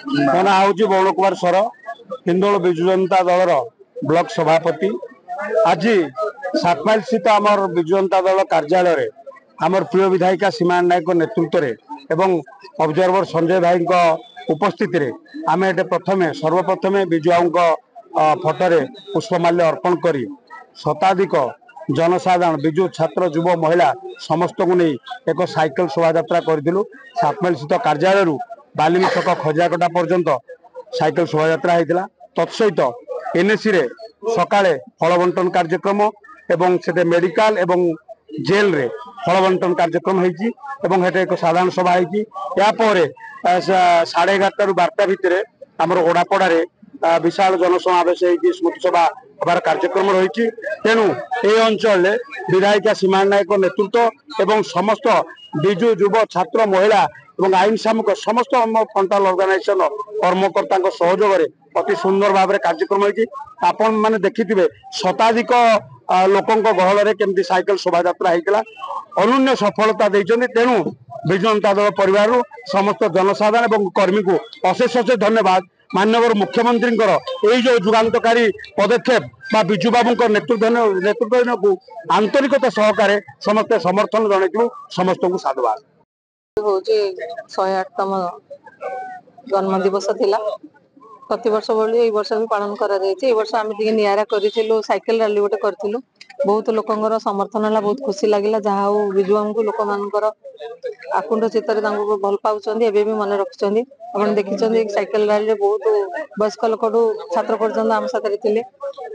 ମୋ ନାଁ ହେଉଛି ବରୁଣ କୁମାର ସର, ହିନ୍ଦୋଳ ବିଜୁ जनता दल ब्लॉक सभापति। आज 7 माइल स्थित आमर विजु जनता दल कार्यालय आमर प्रिय विधायिका सीमा नायक नेतृत्व एवं ऑब्जर्वर संजय भाई उपस्थित रे आमे प्रथमे सर्वप्रथमे विजुआऊँ फोटो पुष्पमाल्य अर्पण कर शताधिक जनसाधारण विजु छात्र युव महिला समस्त को नहीं एक साइकिल शोभा यात्रा करूँ। 7 माइल स्थित कार्यालय बालिमी छक खजाकटा पर्यंत साइकिल शोभा यात्रा होता। तत्सहित एनएसी रे सकाळे फल बंटन कार्यक्रम एवं से मेडिकल एवं जेल रे फल बंटन कार्यक्रम होती एक साधारण सभा होती। यापर 11:30 रु 12टा भितर आमर ओडापड़े विशाल जनसमावेश स्मृति सभा हबार कार्यक्रम रही। तेणु ये अंचल विधायिका सीमा नायक नेतृत्व एवं समस्त विजु युव छात्र महिला और आईन सामुक समस्त फ्रंटाल ऑर्गेनाइजेशन कर्मकर्ता सहयोग अति सुंदर भाव में कार्यक्रम होती। आपण मैंने देखिथे शताधिक लोकों गहल केमती साइकिल शोभा यात्रा होता अनन्य सफलता देते। तेणु विजु जनता दल परिवार समस्त जनसाधारण और कर्मी को अशेष अशेष धन्यवाद। माननीय मुख्यमंत्री यही जो जुगान्तकारी पदक्षेप विजु बाबू नेतृत्व को आंतरिकता सहकारे समस्त समर्थन जन समस्त को साधुवाद। हूँ 108तम जन्म दिवस थिला प्रति वर्ष भली वर्ष भी पालन करा जायछि। वर्ष आम निरा करूँ साइकिल रैली गोटे करूँ बहुत लोकर समर्थन है बहुत खुशी लगे जहाँ हो विजु को लोक मानकर आकुंठ चित्तर भल पाँच भी मन रखिंट आप देखिं साइकिल रैली बहुत वयस्क लोक छात्र पर्यटन आम साथ थे।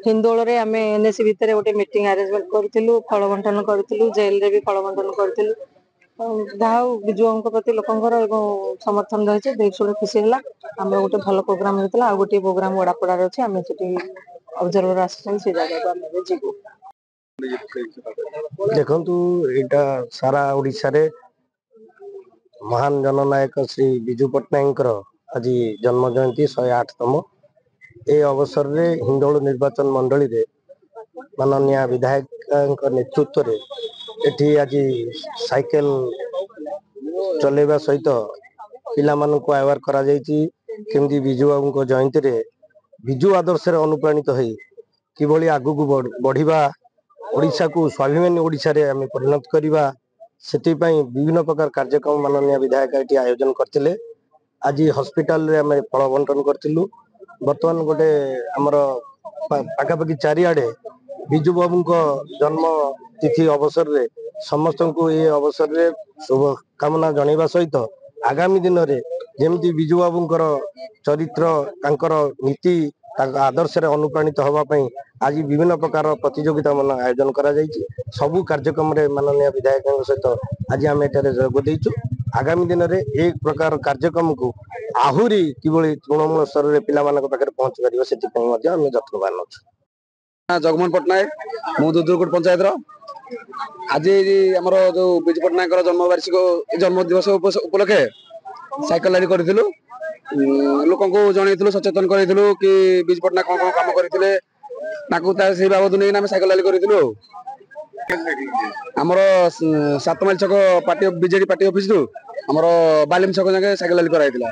हिंदोल आम एनएसी भितर गोटे मीटिंग आरेंजमेंट करूँ फल बंटन करूँ जेल रे भी फल बंटन करूँ जहाँ विजु प्रति लोकंर समर्थन रही देख शुणी खुशी है। आम गोटे भल प्रोग्राम होता आ गोटे प्रोग्राम ओडापड़ार अच्छे आम से ऑब्जर्वर आसान से जगह जीवु। देखु यहाँ सारा ओडिशा रे महान जननायक श्री विजु पट्टनायक आज जन्म जयंती 108तम ए अवसर रे हिंदोल निर्वाचन मंडली रे माननीय विधायक नेतृत्व रे एठी आज साइकिल चलेबा सहित पिला मानक अवेयर करा जायछि केमदी विजु बाबू जयंती रे विजु आदर्श रे अनुप्राणित होई किभली आगु को बढ़िबा ओडिशा को स्वाभिमानी ओडिशा रे आमे परिणत करिबा सेति पई विभिन्न प्रकार कार्यक्रम माननीय विधायक एठी आयोजन करथिले। आज हॉस्पिटल रे आमे फल बंटन करथिलु। वर्तमान गोटे हमर पाखापाखि चारिआडे विजु बाबू जन्म तिथि अवसर रे समस्त को ये अवसर रे शुभकामना जनइबा सहित आगामी दिन में जमती विजु बाबू चरित्र तांकर नीति आदर्श रे अनुप्राणित होगापी आज विभिन्न प्रकार प्रतियोगिता मन आयोजन करा जायछि। सबु कार्यक्रम रे माननीय विधायक सहित आज आम एठारे जोग देइछु। आगामी दिन में एक प्रकार कार्यक्रम को आहुरी किभली तृणमूल स्तर रे पिला मानक पाखरे पहुंच परिबो सेति पई मध्ये हम जत्नवान अछु। जगमोहन पट्टनायक मु दुदुरकोट पंचायत आज आमर जो विजु पट्टनायक जन्म वार्षिक जन्म दिवस उपलक्षे साइकिल रैली करूँ लोक जनइलु सचेतन करूँ कि विजु पट्टनायक कौन कौन कम करते से बाबद नहीं साइकिल रैली करूँ। आमर 7 माइल छक पार्टी बीजेडी पार्टी ऑफिस आमर बालिम छक जाके साइकिल रैली कराइला।